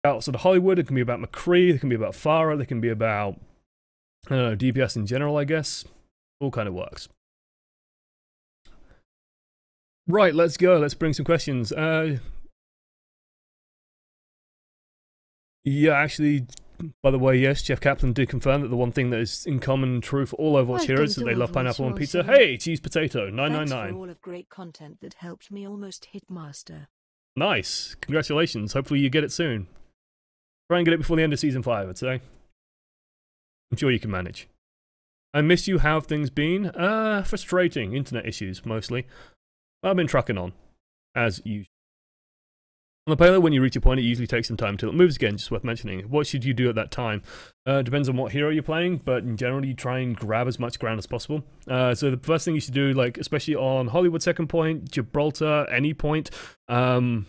about sort of Hollywood, it can be about McCree, it can be about Pharah, it can be about, I don't know, DPS in general, I guess. All kind of works. Right, let's go. Let's bring some questions. Yeah, actually, by the way, yes, Jeff Kaplan did confirm that the one thing that is in common true for all Overwatch heroes is that they love pineapple on pizza. Hey, cheese potato, 999. Thanks for all of great content that helped me almost hit master. Nice. Congratulations. Hopefully you get it soon. Try and get it before the end of Season 5, I'd say. I'm sure you can manage. I miss you. How have things been? Frustrating. Internet issues, mostly. I've been trucking on, as usual. On the payload, when you reach a point, it usually takes some time until it moves again, just worth mentioning. What should you do at that time? Depends on what hero you're playing, but in general, you try and grab as much ground as possible. So the first thing you should do, like, especially on Hollywood second point, Gibraltar, any point, you're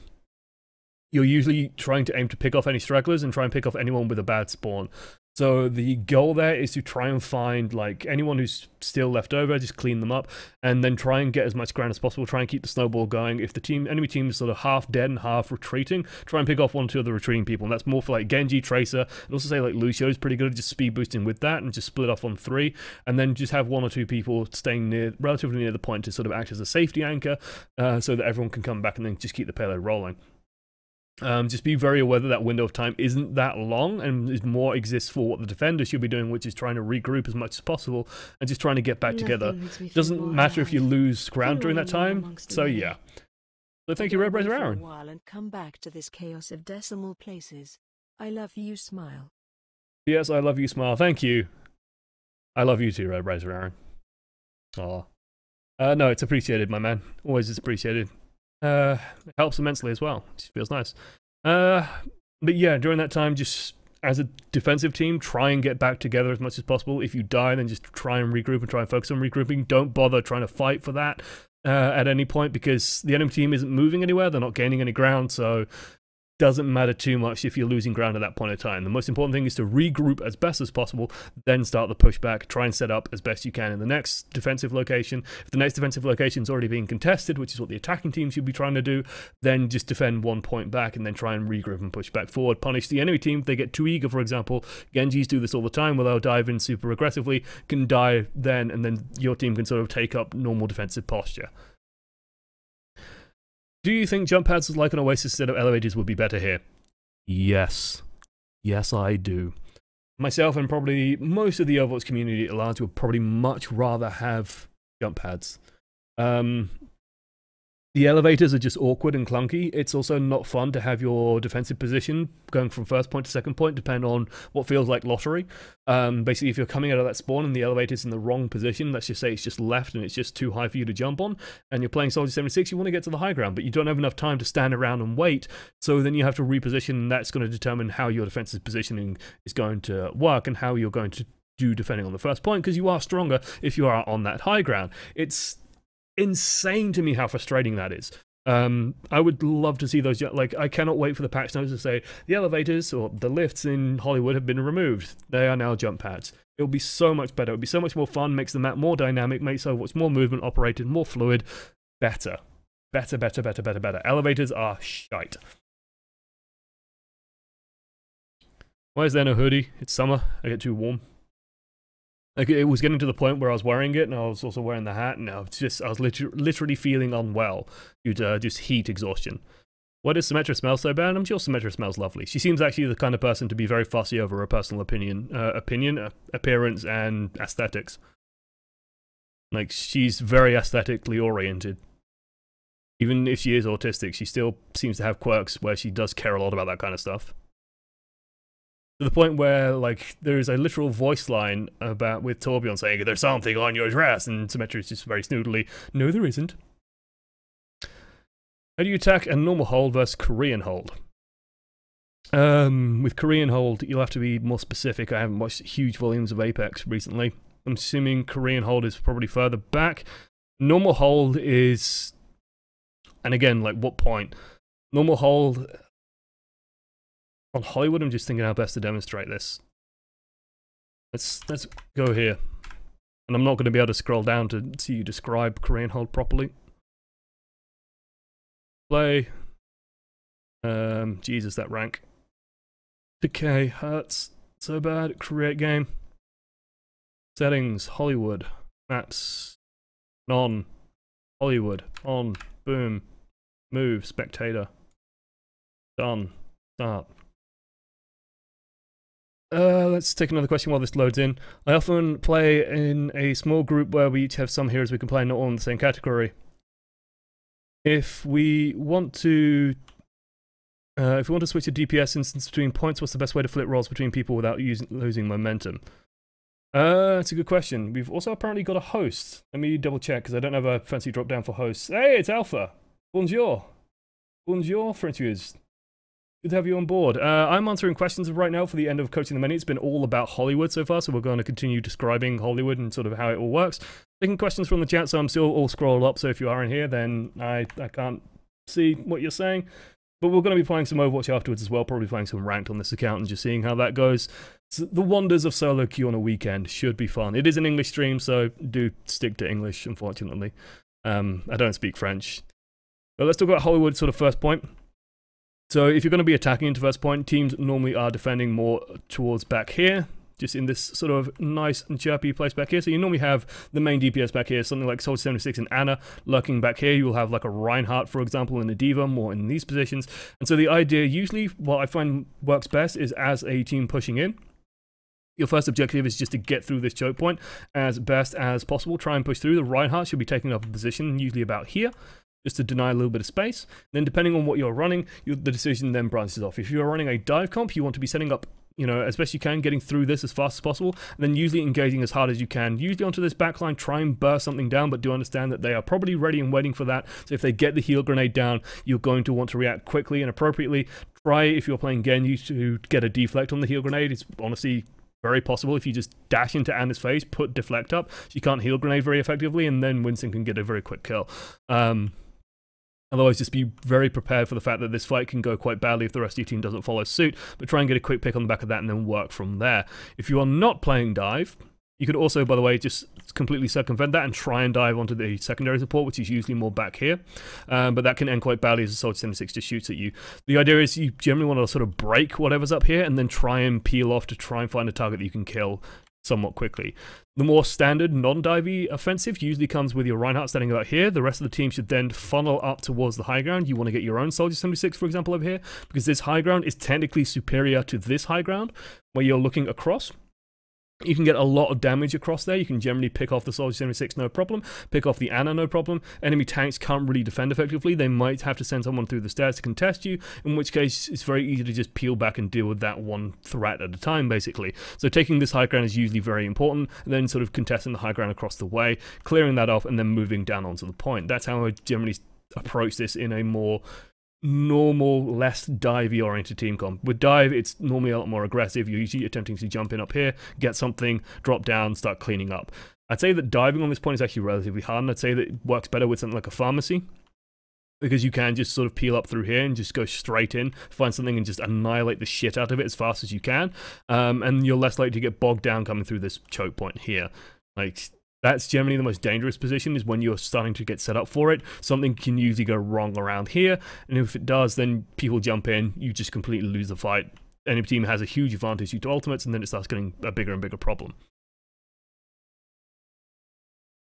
usually trying to aim to pick off any stragglers and try and pick off anyone with a bad spawn. So the goal there is to try and find, like, anyone who's still left over, just clean them up, and then try and get as much ground as possible, try and keep the snowball going. If the enemy team is sort of half dead and half retreating, try and pick off one or two of the retreating people, and that's more for, like, Genji, Tracer, and also say, like, Lucio is pretty good at just speed boosting with that, and just split off on 3, and then just have 1 or 2 people staying relatively near the point to sort of act as a safety anchor, so that everyone can come back and then just keep the payload rolling. Just be very aware that that window of time isn't that long and is more exists for what the defender should be doing, which is trying to regroup as much as possible and just trying to get back together. Doesn't matter if you lose ground during that time, so yeah. So thank you, Red Razor Aaron. While and come back to this chaos of decimal places. I love you, smile. Yes, I love you, smile. Thank you. I love you too, Red Razor Aaron. Aw. No, it's appreciated, my man. Always is appreciated. It helps immensely as well. It just feels nice. But yeah, during that time, just as a defensive team, try and get back together as much as possible. If you die, then just try and regroup and try and focus on regrouping. Don't bother trying to fight for that at any point, because the enemy team isn't moving anywhere. They're not gaining any ground, so doesn't matter too much if you're losing ground at that point in time. The most important thing is to regroup as best as possible, then start the pushback, try and set up as best you can in the next defensive location. If the next defensive location is already being contested, which is what the attacking team should be trying to do, then just defend 1 point back and then try and regroup and push back forward. Punish the enemy team if they get too eager, for example. Genjis do this all the time where they'll dive in super aggressively, can die then, and then your team can sort of take up normal defensive posture. Do you think jump pads like an Oasis instead of elevators would be better here? Yes. Yes, I do. Myself and probably most of the Overwatch community at large would probably much rather have jump pads. The elevators are just awkward and clunky. It's also not fun to have your defensive position going from first point to second point, depending on what feels like lottery. Basically, if you're coming out of that spawn and the elevator's in the wrong position, let's just say it's just left and it's just too high for you to jump on, and you're playing Soldier 76, you want to get to the high ground, but you don't have enough time to stand around and wait, so then you have to reposition, and that's going to determine how your defensive positioning is going to work and how you're going to do defending on the first point, because you are stronger if you are on that high ground. It's insane to me how frustrating that is. I would love to see those, like, I cannot wait for the patch notes to say the elevators or the lifts in Hollywood have been removed. They are now jump pads. It would be so much better. It would be so much more fun, makes the map more dynamic, makes so much more movement operated, more fluid. Better. Better, better, better, better, better. Elevators are shite. Why is there no hoodie? It's summer. I get too warm. Like, it was getting to the point where I was wearing it, and I was also wearing the hat, and I was literally feeling unwell due to just heat exhaustion. Why does Symmetra smell so bad? I'm sure Symmetra smells lovely. She seems actually the kind of person to be very fussy over her personal appearance, and aesthetics. Like, she's very aesthetically oriented. Even if she is autistic, she still seems to have quirks where she does care a lot about that kind of stuff. To the point where, like, there's a literal voice line with Torbjorn saying, "There's something on your dress," and Symmetra is just very snoodily, "No, there isn't." How do you attack a normal hold versus Korean hold? With Korean hold, you'll have to be more specific. I haven't watched huge volumes of Apex recently. I'm assuming Korean hold is probably further back. Normal hold is, and again, like, what point? Normal hold on Hollywood, I'm just thinking how best to demonstrate this. Let's go here. And I'm not going to be able to scroll down to see you describe Korean hold properly. Play. Jesus, that rank. Decay hurts so bad. Create game. Settings, Hollywood. Maps. On. Hollywood. On. Boom. Move. Spectator. Done. Start. Let's take another question while this loads in. I often play in a small group where we each have some heroes we can play, not all in the same category. If we want to switch a DPS instance between points, what's the best way to flip roles between people without losing momentum? That's a good question. We've also apparently got a host. Let me double check because I don't have a fancy drop down for hosts. Hey, it's Alpha. Bonjour. Bonjour, Frenchies. Good to have you on board. I'm answering questions right now for the end of Coaching the Many. It's been all about Hollywood so far, so we're going to continue describing Hollywood and sort of how it all works. Taking questions from the chat, so I'm still all scrolled up, so if you are in here, then I can't see what you're saying. But we're going to be playing some Overwatch afterwards as well, probably playing some ranked on this account and just seeing how that goes. So the wonders of solo queue on a weekend should be fun. It is an English stream, so do stick to English, unfortunately. I don't speak French. But let's talk about Hollywood sort of first point. So if you're going to be attacking into first point, teams normally are defending more towards back here, just in this sort of nice and chirpy place back here. So you normally have the main DPS back here, something like Soldier 76 and Anna lurking back here. You'll have like a Reinhardt, for example, and a D.Va more in these positions. And so the idea usually, what I find works best is as a team pushing in, your first objective is just to get through this choke point as best as possible. Try and push through. The Reinhardt should be taking up a position, usually about here, just to deny a little bit of space. Then depending on what you're running, the decision then branches off. If you're running a dive comp, you want to be setting up, you know, as best you can, getting through this as fast as possible, and then usually engaging as hard as you can. Usually onto this backline, try and burst something down, but do understand that they are probably ready and waiting for that. So if they get the heal grenade down, you're going to want to react quickly and appropriately. Try, if you're playing Genji, to get a deflect on the heal grenade. It's honestly very possible if you just dash into Anna's face, put deflect up, she can't heal grenade very effectively, and then Winston can get a very quick kill. Otherwise, just be very prepared for the fact that this fight can go quite badly if the rest of your team doesn't follow suit, but try and get a quick pick on the back of that and then work from there. If you are not playing dive, you could also, by the way, just completely circumvent that and try and dive onto the secondary support, which is usually more back here. But that can end quite badly as a Soldier 76 just shoots at you. The idea is you generally want to sort of break whatever's up here and then try and peel off to try and find a target that you can kill somewhat quickly. The more standard non-divey offensive usually comes with your Reinhardt standing about here. The rest of the team should then funnel up towards the high ground. You want to get your own Soldier 76, for example, over here, because this high ground is technically superior to this high ground, where you're looking across. You can get a lot of damage across there. You can generally pick off the Soldier 76, no problem. Pick off the Anna, no problem. Enemy tanks can't really defend effectively. They might have to send someone through the stairs to contest you, in which case it's very easy to just peel back and deal with that one threat at a time, basically. So taking this high ground is usually very important, and then sort of contesting the high ground across the way, clearing that off, and then moving down onto the point. That's how I generally approach this in a more normal, less divey oriented team comp. With dive, it's normally a lot more aggressive. You're usually attempting to jump in up here, get something, drop down, start cleaning up. I'd say that diving on this point is actually relatively hard, and I'd say that it works better with something like a pharmacy, because you can just sort of peel up through here and just go straight in, find something and just annihilate the shit out of it as fast as you can, and you're less likely to get bogged down coming through this choke point here. Like, that's generally the most dangerous position, is when you're starting to get set up for it. Something can usually go wrong around here, and if it does, then people jump in, you just completely lose the fight. Any team has a huge advantage due to ultimates, and then it starts getting a bigger and bigger problem.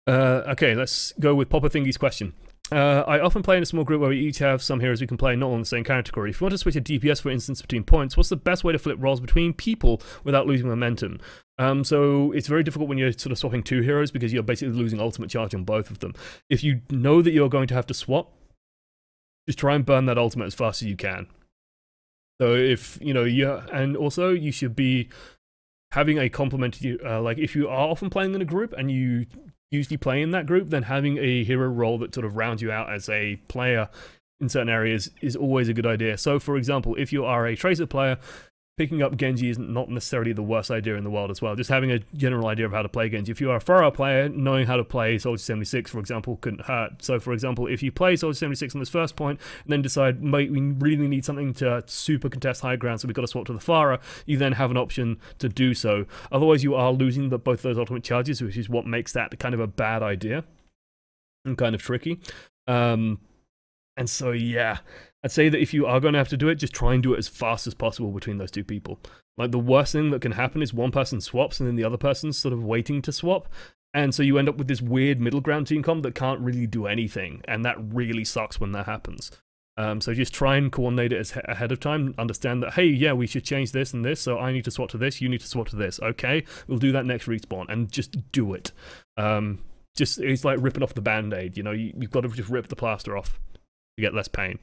Okay, let's go with Papa Thingy's question. I often play in a small group where we each have some heroes we can play not on the same category. If you want to switch a DPS, for instance, between points, what's the best way to flip roles between people without losing momentum? So it's very difficult when you're sort of swapping two heroes, because you're basically losing ultimate charge on both of them. If you know that you're going to have to swap, just try and burn that ultimate as fast as you can. So if, you know, and also you should be having a complementary, like if you are often playing in a group and you usually play in that group, then having a hero role that sort of rounds you out as a player in certain areas is always a good idea. So for example, if you are a Tracer player, picking up Genji is not necessarily the worst idea in the world as well. Just having a general idea of how to play Genji. If you are a Pharah player, knowing how to play Soldier 76, for example, couldn't hurt. So for example, if you play Soldier 76 on this first point, and then decide, mate, we really need something to super contest high ground, so we've got to swap to the Pharah, you then have an option to do so. Otherwise, you are losing both those ultimate charges, which is what makes that kind of a bad idea and kind of tricky. And so, yeah, I'd say that if you are going to have to do it, just try and do it as fast as possible between those two people. Like, the worst thing that can happen is one person swaps and then the other person's sort of waiting to swap. And so you end up with this weird middle ground team comp that can't really do anything. And that really sucks when that happens. So just try and coordinate it ahead of time. Understand that, hey, yeah, we should change this and this. So I need to swap to this. You need to swap to this. Okay, we'll do that next respawn. And just do it. It's like ripping off the Band-Aid. You know, you've got to just rip the plaster off to get less pain.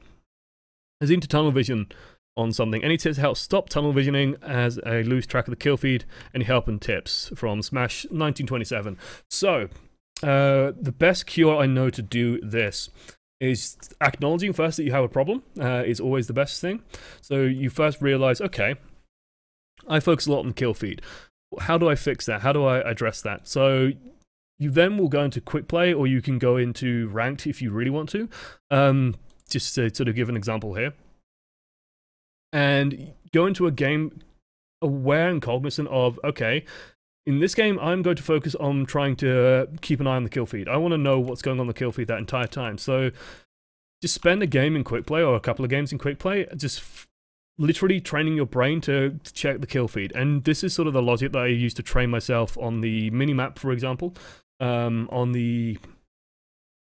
As into tunnel vision on something. Any tips to help stop tunnel visioning as a lose track of the kill feed? Any help and tips from Smash 1927. So, the best cure I know to do this is acknowledging first that you have a problem is always the best thing. So you first realize, okay, I focus a lot on the kill feed. How do I fix that? How do I address that? So you then will go into quick play, or you can go into ranked if you really want to. Just to sort of give an example here. And go into a game aware and cognizant of, okay, in this game, I'm going to focus on trying to keep an eye on the kill feed. I want to know what's going on the kill feed that entire time. So just spend a game in quick play or a couple of games in quick play, just literally training your brain to check the kill feed. And this is sort of the logic that I use to train myself on the minimap, for example, on the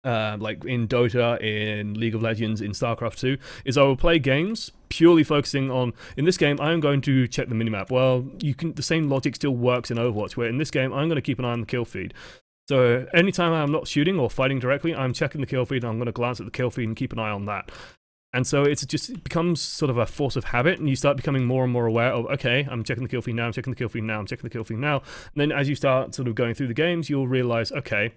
like in Dota, in League of Legends, in StarCraft 2, is I will play games purely focusing on, in this game, I'm going to check the minimap. Well, the same logic still works in Overwatch, where in this game, I'm going to keep an eye on the kill feed. So anytime I'm not shooting or fighting directly, I'm checking the kill feed, and I'm going to glance at the kill feed and keep an eye on that. And so it becomes sort of a force of habit, and you start becoming more and more aware of, okay, I'm checking the kill feed now, I'm checking the kill feed now, I'm checking the kill feed now. And then as you start sort of going through the games, you'll realize, okay,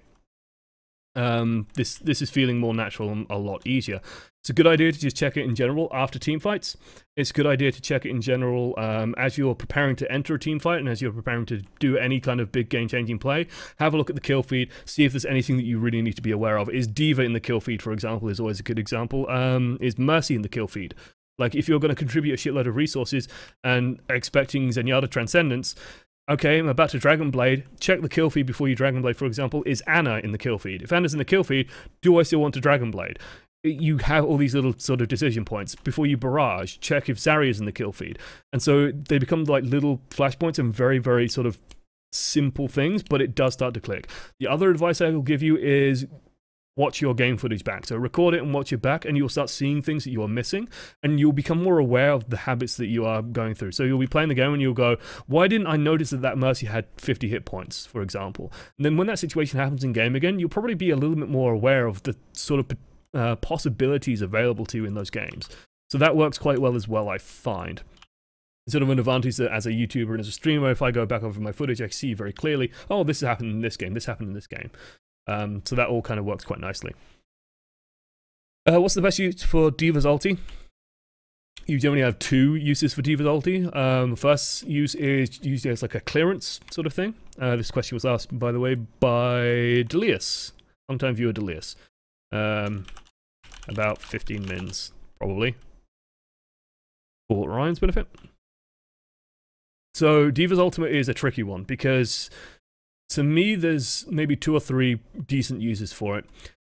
this is feeling more natural and a lot easier. It's a good idea to just check it in general after team fights. It's a good idea to check it in general as you're preparing to enter a team fight and as you're preparing to do any kind of big game-changing play. Have a look at the kill feed, see if there's anything that you really need to be aware of. Is D.Va in the kill feed, for example, is always a good example. Is Mercy in the kill feed? Like, if you're going to contribute a shitload of resources and expecting Zenyatta Transcendence, okay, I'm about to Dragon Blade. Check the kill feed before you Dragon Blade, for example. Is Anna in the kill feed? If Anna's in the kill feed, do I still want to Dragon Blade? You have all these little sort of decision points. Before you barrage, check if Zarya's in the kill feed. And so they become like little flashpoints and very, very sort of simple things, but it does start to click. The other advice I will give you is watch your game footage back. So record it and watch it back, and you'll start seeing things that you are missing, and you'll become more aware of the habits that you are going through. So you'll be playing the game and you'll go, why didn't I notice that Mercy had 50 hit points, for example? And then when that situation happens in game again, you'll probably be a little bit more aware of the sort of possibilities available to you in those games. So that works quite well as well, I find. It's sort of an advantage that as a YouTuber and as a streamer, if I go back over my footage, I see very clearly, oh, this happened in this game, this happened in this game. So that all kind of works quite nicely. What's the best use for D.Va's ulti? You generally have two uses for D.Va's ulti. First use is used as like a clearance sort of thing. This question was asked, by the way, by Delius, long-time viewer Delius. About 15 mins, probably. For Ryan's benefit. So D.Va's ultimate is a tricky one, because to me, there's maybe 2 or 3 decent uses for it.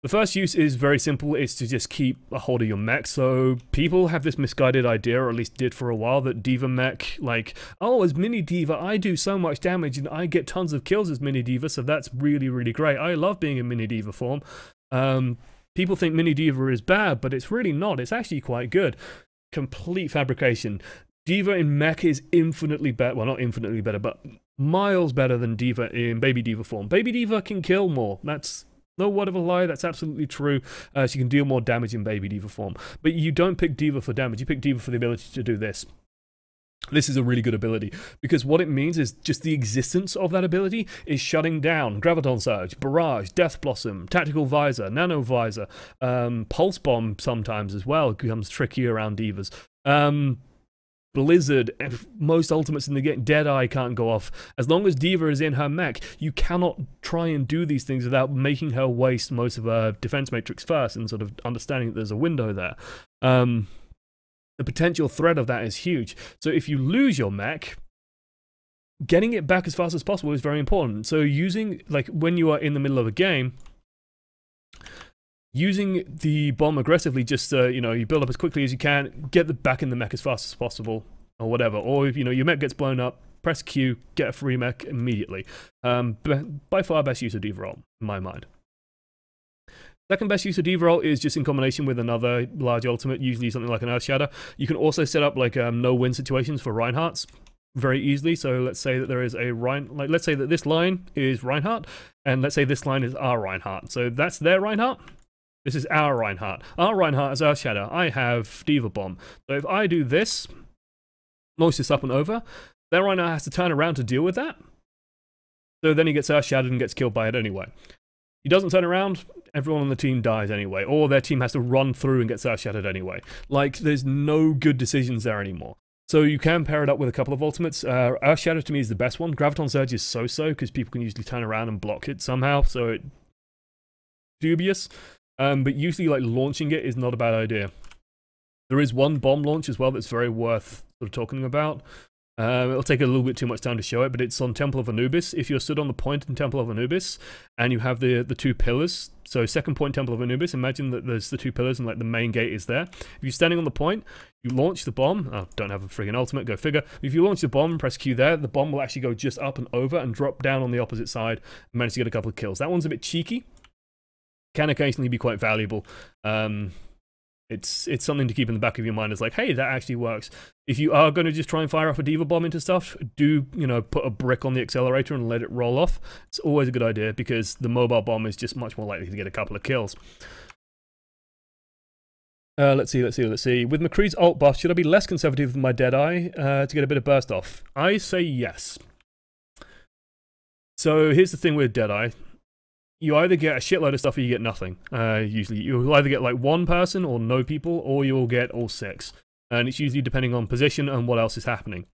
The first use is very simple. It's to just keep a hold of your mech. So people have this misguided idea, or at least did for a while, that D.Va mech, like, oh, as mini D.Va, I do so much damage and I get tons of kills as mini D.Va, so that's really, really great. I love being in mini D.Va form. People think mini D.Va is bad, but it's really not. It's actually quite good. Complete fabrication. D.Va in mech is infinitely better. Well, not infinitely better, but miles better than D.Va in baby D.Va form. Baby D.Va can kill more. That's no word of a lie. That's absolutely true. She can deal more damage in baby D.Va form. But you don't pick D.Va for damage. You pick D.Va for the ability to do this. This is a really good ability, because what it means is just the existence of that ability is shutting down Graviton Surge, Barrage, Death Blossom, Tactical Visor, Nano Visor, Pulse Bomb sometimes as well. It becomes tricky around D.Vas. Blizzard, most ultimates in the game, Deadeye can't go off. As long as D.Va is in her mech, you cannot try and do these things without making her waste most of her defense matrix first and sort of understanding that there's a window there. The potential threat of that is huge. So if you lose your mech, getting it back as fast as possible is very important. So using, like, when you are in the middle of a game, using the bomb aggressively, just you know, you build up as quickly as you can, get the back in the mech as fast as possible, or whatever. Or if you know your mech gets blown up, press Q, get a free mech immediately. By far best use of D.Va ult, in my mind. Second best use of D.Va ult is just in combination with another large ultimate, usually something like an Earthshatter. You can also set up like no-win situations for Reinhardt's very easily. So let's say that there is a let's say that this line is Reinhardt, and let's say this line is our Reinhardt. So that's their Reinhardt. This is our Reinhardt. Our Reinhardt is Earthshatter. I have D.Va bomb. So if I do this, launch this up and over, their Reinhardt has to turn around to deal with that. So then he gets Earthshattered and gets killed by it anyway. He doesn't turn around, everyone on the team dies anyway, or their team has to run through and gets Earthshattered anyway. Like, there's no good decisions there anymore. So you can pair it up with a couple of ultimates. Earthshatter to me is the best one. Graviton Surge is so-so, because people can usually turn around and block it somehow, so it's dubious. But usually, like, launching it is not a bad idea. There is one bomb launch as well that's very worth sort of talking about. It'll take a little bit too much time to show it, but it's on Temple of Anubis. If you're stood on the point in Temple of Anubis, and you have the two pillars, so second point Temple of Anubis, imagine that there's the two pillars and like the main gate is there. If you're standing on the point, you launch the bomb. Oh, don't have a friggin' ultimate, go figure. If you launch the bomb and press Q there, the bomb will actually go just up and over and drop down on the opposite side and manage to get a couple of kills. That one's a bit cheeky. Can occasionally be quite valuable. It's something to keep in the back of your mind. It's like, hey, that actually works. If you are going to just try and fire off a D.Va bomb into stuff, do, you know, put a brick on the accelerator and let it roll off. It's always a good idea because the mobile bomb is just much more likely to get a couple of kills. Let's see. With McCree's ult buff, should I be less conservative with my Deadeye to get a bit of burst off? I say yes. So here's the thing with Deadeye. You either get a shitload of stuff or you get nothing. Usually, you'll either get like one person or no people, or you'll get all six. And it's usually depending on position and what else is happening.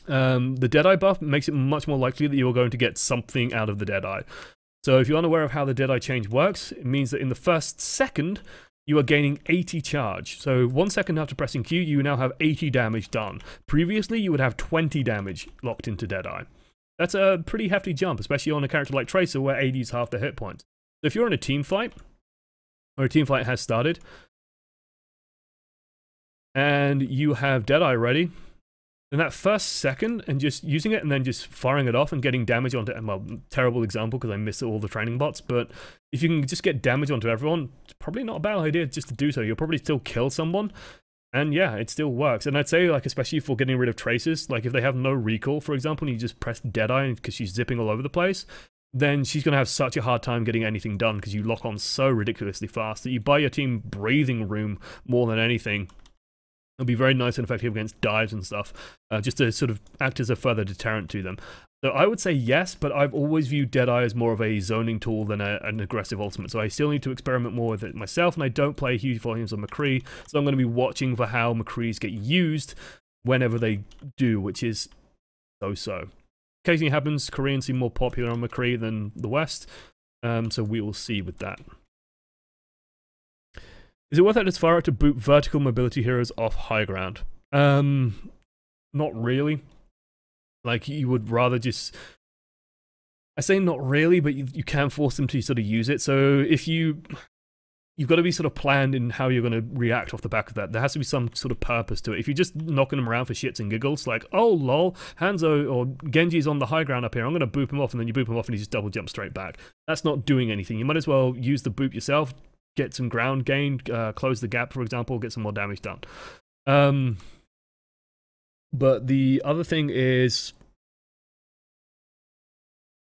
The Deadeye buff makes it much more likely that you're going to get something out of the Deadeye. So if you're unaware of how the Deadeye change works, it means that in the first second, you are gaining 80 charge. So 1 second after pressing Q, you now have 80 damage done. Previously, you would have 20 damage locked into Deadeye. That's a pretty hefty jump, especially on a character like Tracer where 80 is half the hit points. So if you're in a team fight, or a team fight has started, and you have Deadeye ready, then that first second, and just using it and then just firing it off and getting damage onto, well, terrible example because I missed all the training bots, but if you can just get damage onto everyone, it's probably not a bad idea just to do so. You'll probably still kill someone. And yeah, it still works. And I'd say, like, especially for getting rid of traces, like if they have no recall, for example, and you just press Deadeye because she's zipping all over the place, then she's going to have such a hard time getting anything done because you lock on so ridiculously fast that you buy your team breathing room more than anything. It'll be very nice and effective against dives and stuff, just to sort of act as a further deterrent to them. So I would say yes, but I've always viewed Deadeye as more of a zoning tool than an aggressive ultimate. So I still need to experiment more with it myself, and I don't play huge volumes of McCree, so I'm going to be watching for how McCrees get used whenever they do, which is so-so. Occasionally happens, Koreans seem more popular on McCree than the West, so we will see with that. Is it worth it as Pharah to boot vertical mobility heroes off high ground? Not really. Like, you would rather just... I say not really, but you can force them to sort of use it. So if you've got to be sort of planned in how you're going to react off the back of that. There has to be some sort of purpose to it. If you're just knocking them around for shits and giggles, like, oh lol, Hanzo or Genji's on the high ground up here, I'm going to boop him off, and then you boop him off and he just double jumps straight back. That's not doing anything. You might as well use the boop yourself, get some ground gain, close the gap, for example, get some more damage done. But the other thing is,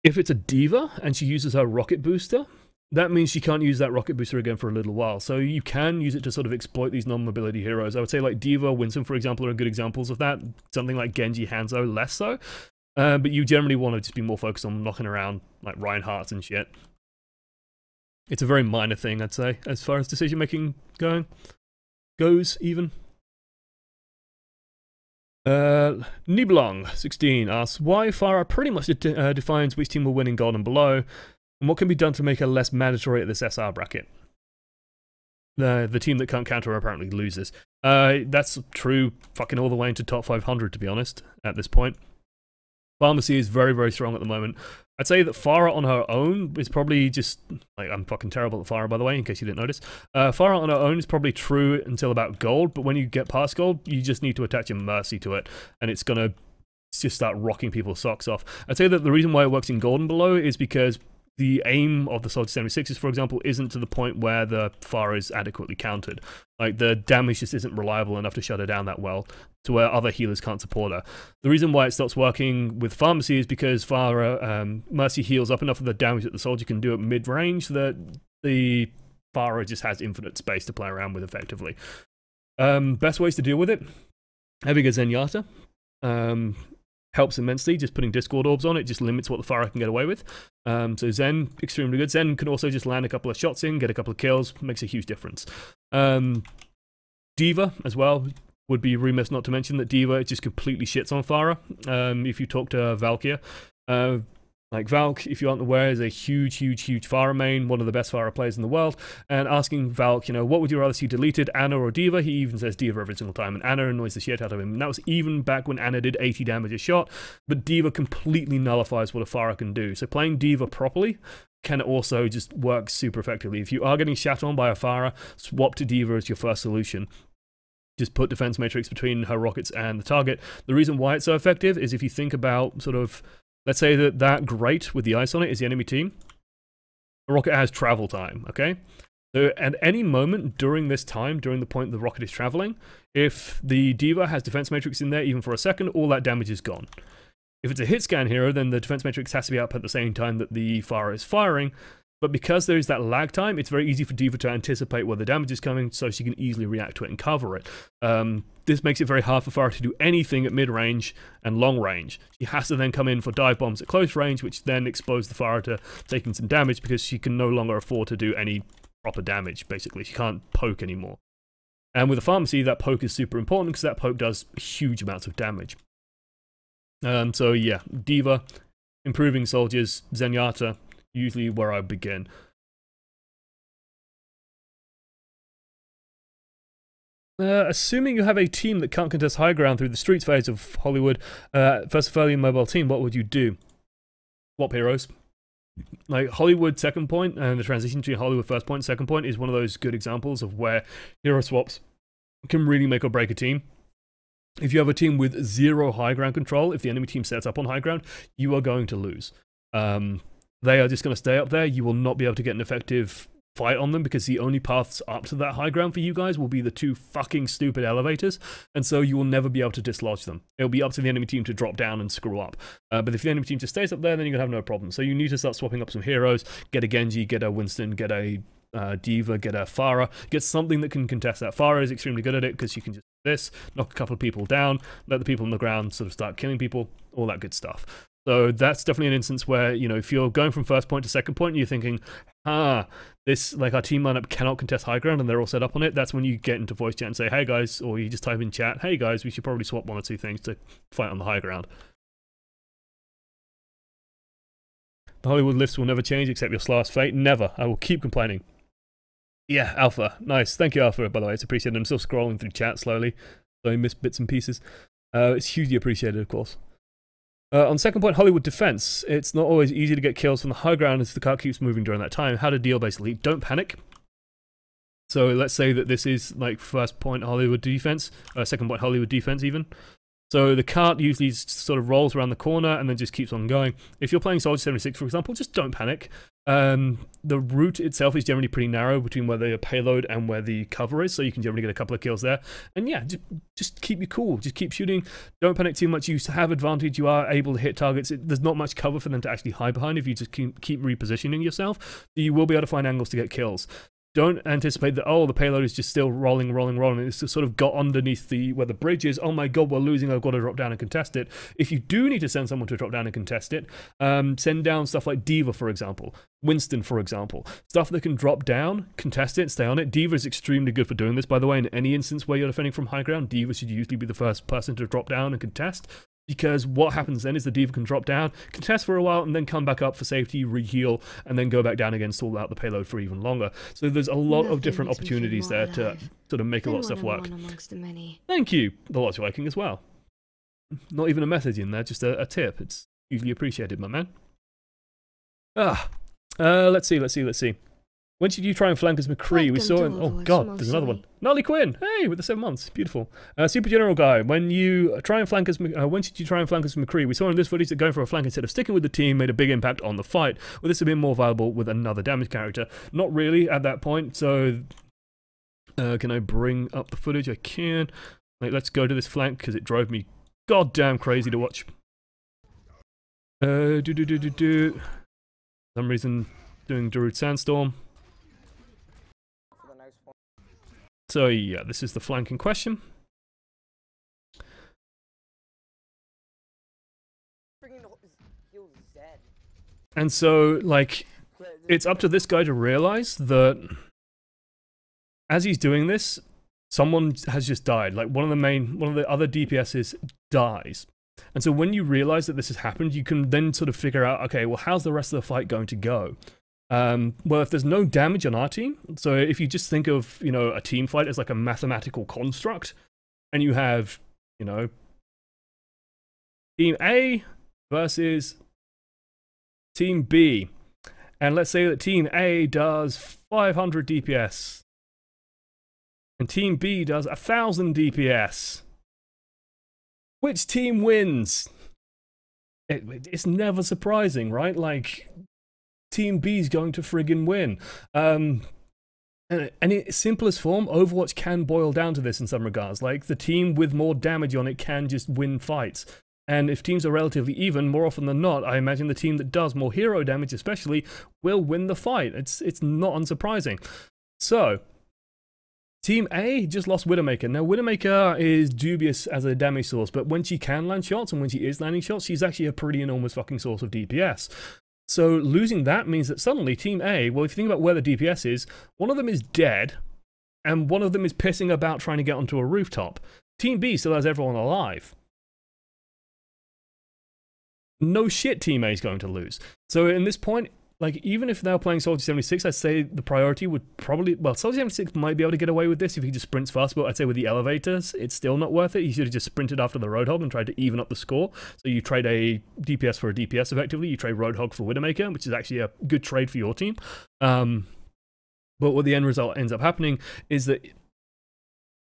if it's a D.Va and she uses her rocket booster, that means she can't use that rocket booster again for a little while. So you can use it to sort of exploit these non-mobility heroes. I would say like D.Va, Winston, for example, are good examples of that. Something like Genji, Hanzo, less so. But you generally want to just be more focused on knocking around like Reinhardt's and shit. It's a very minor thing, I'd say, as far as decision-making goes, even. Niblong16 asks, why Pharah pretty much defines which team will win in gold and below, and what can be done to make her less mandatory at this SR bracket? The team that can't counter apparently loses. That's true fucking all the way into top 500, to be honest, at this point. Pharmacy is very, very strong at the moment. I'd say that Pharah on her own is probably just, like, I'm fucking terrible at Pharah, by the way, in case you didn't notice. Pharah on her own is probably true until about gold, but when you get past gold, you just need to attach a Mercy to it, and it's gonna just start rocking people's socks off. I'd say that the reason why it works in gold and below is because the aim of the Soldier 76s, for example, isn't to the point where the Pharah is adequately countered. Like, the damage just isn't reliable enough to shut her down that well, to where other healers can't support her. The reason why it stops working with Pharmacy is because Pharah, Mercy heals up enough of the damage that the Soldier can do at mid-range that the Pharah just has infinite space to play around with effectively. Best ways to deal with it? Having a Zenyatta. Helps immensely. Just putting Discord orbs on it just limits what the Pharah can get away with. So Zen, extremely good. Zen can also just land a couple of shots in, get a couple of kills, makes a huge difference. D.Va as well. Would be remiss not to mention that D.Va just completely shits on Pharah. If you talk to Valkyria, like Valk, if you aren't aware, is a huge Pharah main, one of the best Pharah players in the world, and asking Valk, you know, what would you rather see deleted, Ana or D.Va? He even says D.Va every single time, and Ana annoys the shit out of him. And that was even back when Ana did 80 damage a shot, but D.Va completely nullifies what a Pharah can do. So playing D.Va properly can also just work super effectively. If you are getting shat on by a Pharah, swap to D.Va as your first solution. Just put defense matrix between her rockets and the target. The reason why it's so effective is if you think about sort of, let's say that grate with the ice on it is the enemy team. The rocket has travel time, okay? So at any moment during this time, during the point the rocket is traveling, if the D.Va has defense matrix in there even for a second, all that damage is gone. If it's a hit scan hero, then the defense matrix has to be up at the same time that the Pharah is firing. But because there is that lag time, it's very easy for D.Va to anticipate where the damage is coming, so she can easily react to it and cover it. This makes it very hard for Pharah to do anything at mid-range and long-range. She has to then come in for dive bombs at close range, which then expose the Pharah to taking some damage because she can no longer afford to do any proper damage, basically. She can't poke anymore. And with a Pharmacy, that poke is super important because that poke does huge amounts of damage. So yeah, D.Va, improving soldiers, Zenyatta, usually where I begin. Assuming you have a team that can't contest high ground through the streets phase of Hollywood, first fairly mobile team, what would you do? Swap heroes. Like Hollywood second point and the transition between Hollywood first point and second point is one of those good examples of where hero swaps can really make or break a team. If you have a team with zero high ground control, if the enemy team sets up on high ground, you are going to lose. They are just going to stay up there. You will not be able to get an effective fight on them because the only paths up to that high ground for you guys will be the two fucking stupid elevators, and so you will never be able to dislodge them. It'll be up to the enemy team to drop down and screw up. But if the enemy team just stays up there, then you're going to have no problem. So you need to start swapping up some heroes, get a Genji, get a Winston, get a D.Va, get a Pharah, get something that can contest that. Pharah is extremely good at it because you can just do this, knock a couple of people down, let the people on the ground sort of start killing people, all that good stuff. So that's definitely an instance where, you know, if you're going from first point to second point and you're thinking, this, like, our team lineup cannot contest high ground and they're all set up on it, that's when you get into voice chat and say, hey guys, or you just type in chat, hey guys, we should probably swap one or two things to fight on the high ground. The Hollywood lifts will never change except your last fate. Never. I will keep complaining. Yeah, Alpha. Nice. Thank you, Alpha, by the way. It's appreciated. I'm still scrolling through chat slowly, so I missed bits and pieces. It's hugely appreciated, of course. On second point, Hollywood defense. It's not always easy to get kills from the high ground as the car keeps moving during that time. How to deal, basically. Don't panic. So let's say that this is like first point Hollywood defense, second point Hollywood defense even. So the cart usually sort of rolls around the corner and then just keeps on going. If you're playing Soldier 76, for example, just don't panic. The route itself is generally pretty narrow between where the payload and where the cover is, so you can generally get a couple of kills there. And yeah, just keep you cool. Just keep shooting. Don't panic too much. You have advantage. You are able to hit targets. There's not much cover for them to actually hide behind if you just keep repositioning yourself. You will be able to find angles to get kills. Don't anticipate that, oh, the payload is just still rolling. It's just sort of got underneath where the bridge is. Oh my god, we're losing. I've got to drop down and contest it. If you do need to send someone to drop down and contest it, send down stuff like D.Va, for example. Winston, for example. Stuff that can drop down, contest it, stay on it. D.Va is extremely good for doing this, by the way. In any instance where you're defending from high ground, D.Va should usually be the first person to drop down and contest. Because what happens then is the D.Va can drop down, contest for a while, and then come back up for safety, reheal, and then go back down again, stall out the payload for even longer. So there's a lot of different opportunities there to sort of make a lot of stuff work. Thank you. The lot's liking as well. Not even a message in there, just a tip. It's Hugely appreciated, my man. Let's see. When should you try and flank as McCree? We saw him. Oh god, there's another one. Nolly Quinn, hey, with the 7 months, beautiful. Super General Guy, when you try and flank as, when should you try and flank as McCree? We saw in this footage that going for a flank instead of sticking with the team made a big impact on the fight. Would this have been more viable with another damage character? Not really at that point. So, can I bring up the footage? I can. Like, let's go to this flank because it drove me goddamn crazy to watch. For some reason, doing Darude Sandstorm. So yeah, this is the flank in question. And so, like, it's up to this guy to realize that as he's doing this, someone has just died. Like, one of the other DPSs dies. And so when you realize that this has happened, you can then sort of figure out, okay, well, how's the rest of the fight going to go? Well, if there's no damage on our team, so if you just think of, you know, a team fight as like a mathematical construct, and you have, you know, Team A versus Team B, and let's say that Team A does 500 DPS, and Team B does 1,000 DPS, which team wins? It's never surprising, right? Like, Team B's going to friggin' win. And in its simplest form, Overwatch can boil down to this in some regards. Like, the team with more damage on it can just win fights. And if teams are relatively even, more often than not, I imagine the team that does more hero damage especially will win the fight. It's not unsurprising. So, Team A just lost Widowmaker. Now, Widowmaker is dubious as a damage source, but when she can land shots and when she is landing shots, she's actually a pretty enormous fucking source of DPS. So losing that means that suddenly Team A, well, if you think about where the DPS is, one of them is dead, and one of them is pissing about trying to get onto a rooftop. Team B still has everyone alive. No shit, Team A is going to lose. So in this point, like, even if they're playing Soldier 76, I'd say the priority would probably... Well, Soldier 76 might be able to get away with this if he just sprints fast, but I'd say with the elevators, it's still not worth it. He should have just sprinted after the Roadhog and tried to even up the score. So you trade a DPS for a DPS, effectively. You trade Roadhog for Widowmaker, which is actually a good trade for your team. But what the end result ends up happening is that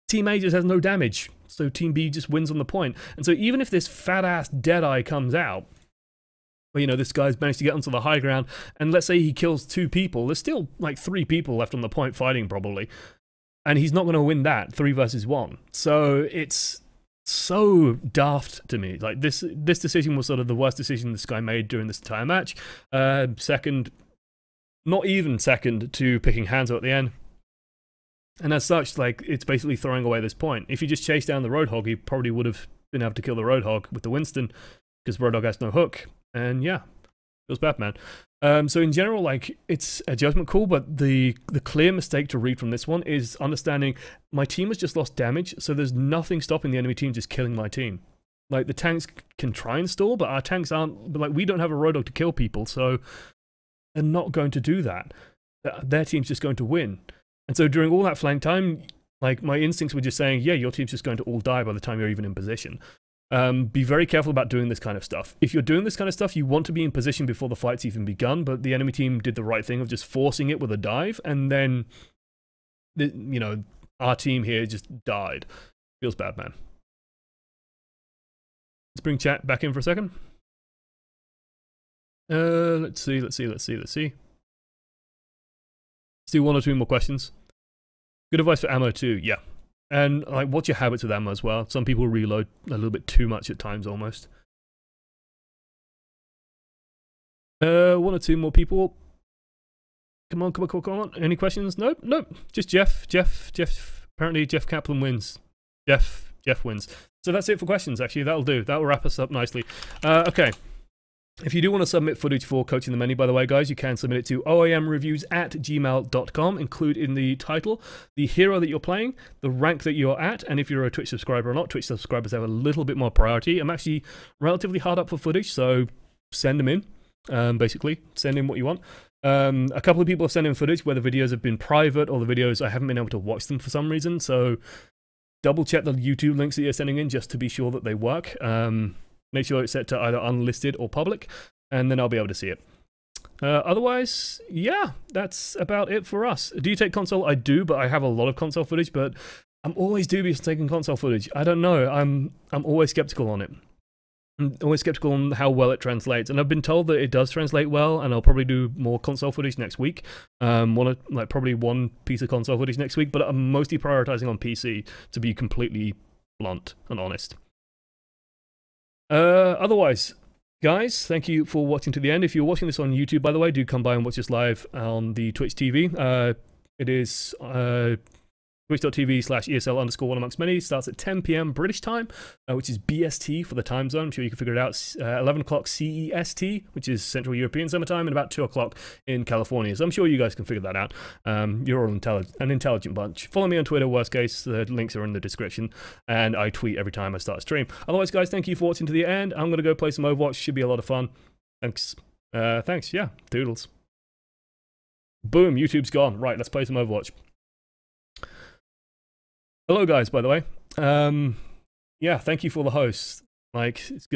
Team A just has no damage, so Team B just wins on the point. And so even if this fat-ass Deadeye comes out, well, you know, this guy's managed to get onto the high ground, and let's say he kills 2 people, there's still like 3 people left on the point fighting probably, and he's not going to win that 3 versus 1. So it's so daft to me. Like, this decision was sort of the worst decision this guy made during this entire match. Second, not even second to picking Hanzo at the end. And as such, like, it's basically throwing away this point. If you just chase down the Roadhog, he probably would have been able to kill the Roadhog with the Winston, because Roadhog has no hook. And yeah, feels bad, man. So in general, like, it's a judgment call, but the clear mistake to read from this one is understanding my team has just lost damage, so there's nothing stopping the enemy team just killing my team. Like, the tanks can try and stall, but our tanks aren't, but like, we don't have a Roadhog to kill people, so they're not going to do that. Their team's just going to win. And so during all that flank time, like, my instincts were just saying, yeah, your team's just going to all die by the time you're even in position. Be very careful about doing this kind of stuff. If you're doing this kind of stuff, you want to be in position before the fight's even begun, but the enemy team did the right thing of just forcing it with a dive, and then, you know, our team here just died. Feels bad, man. Let's bring chat back in for a second. Let's see. Let's do 1 or 2 more questions. Good advice for ammo too, yeah. And, like, what's your habits with ammo as well? Some people reload a little bit too much at times, almost. 1 or 2 more people. Come on. Any questions? Nope. Just Jeff. Apparently Jeff Kaplan wins. Jeff wins. So that's it for questions, actually. That'll do. That'll wrap us up nicely. Okay. If you do want to submit footage for Coaching the Many, by the way, guys, you can submit it to oamreviews@gmail.com. Include in the title the hero that you're playing, the rank that you're at, and if you're a Twitch subscriber or not. Twitch subscribers have a little bit more priority. I'm actually relatively hard up for footage, so send them in. Basically, send in what you want. A couple of people have sent in footage where the videos have been private, or the videos I haven't been able to watch them for some reason, so double check the YouTube links that you're sending in just to be sure that they work. make sure it's set to either unlisted or public, and then I'll be able to see it. Otherwise, yeah, that's about it for us. Do you take console? I do, but I have a lot of console footage, but I'm always dubious taking console footage. I don't know, I'm always skeptical on it. I'm always skeptical on how well it translates, and I've been told that it does translate well, and I'll probably do more console footage next week. Probably one piece of console footage next week, but I'm mostly prioritizing on PC, to be completely blunt and honest. Otherwise, guys, thank you for watching to the end. If you're watching this on YouTube, by the way, do come by and watch this live on the Twitch TV. It is twitch.tv/ESL_OneAmongstMany. Starts at 10 PM British time, which is BST for the time zone. I'm sure you can figure it out. 11 o'clock CEST, which is Central European Summertime, and about 2 o'clock in California. So I'm sure you guys can figure that out. You're all an intelligent bunch. Follow me on Twitter, worst case. The links are in the description. And I tweet every time I start a stream. Otherwise, guys, thank you for watching to the end. I'm going to go play some Overwatch. Should be a lot of fun. Thanks. Thanks. Yeah. Doodles. Boom. YouTube's gone. Right. Let's play some Overwatch. Hello guys, by the way. Yeah, thank you for the host. Like, it's good.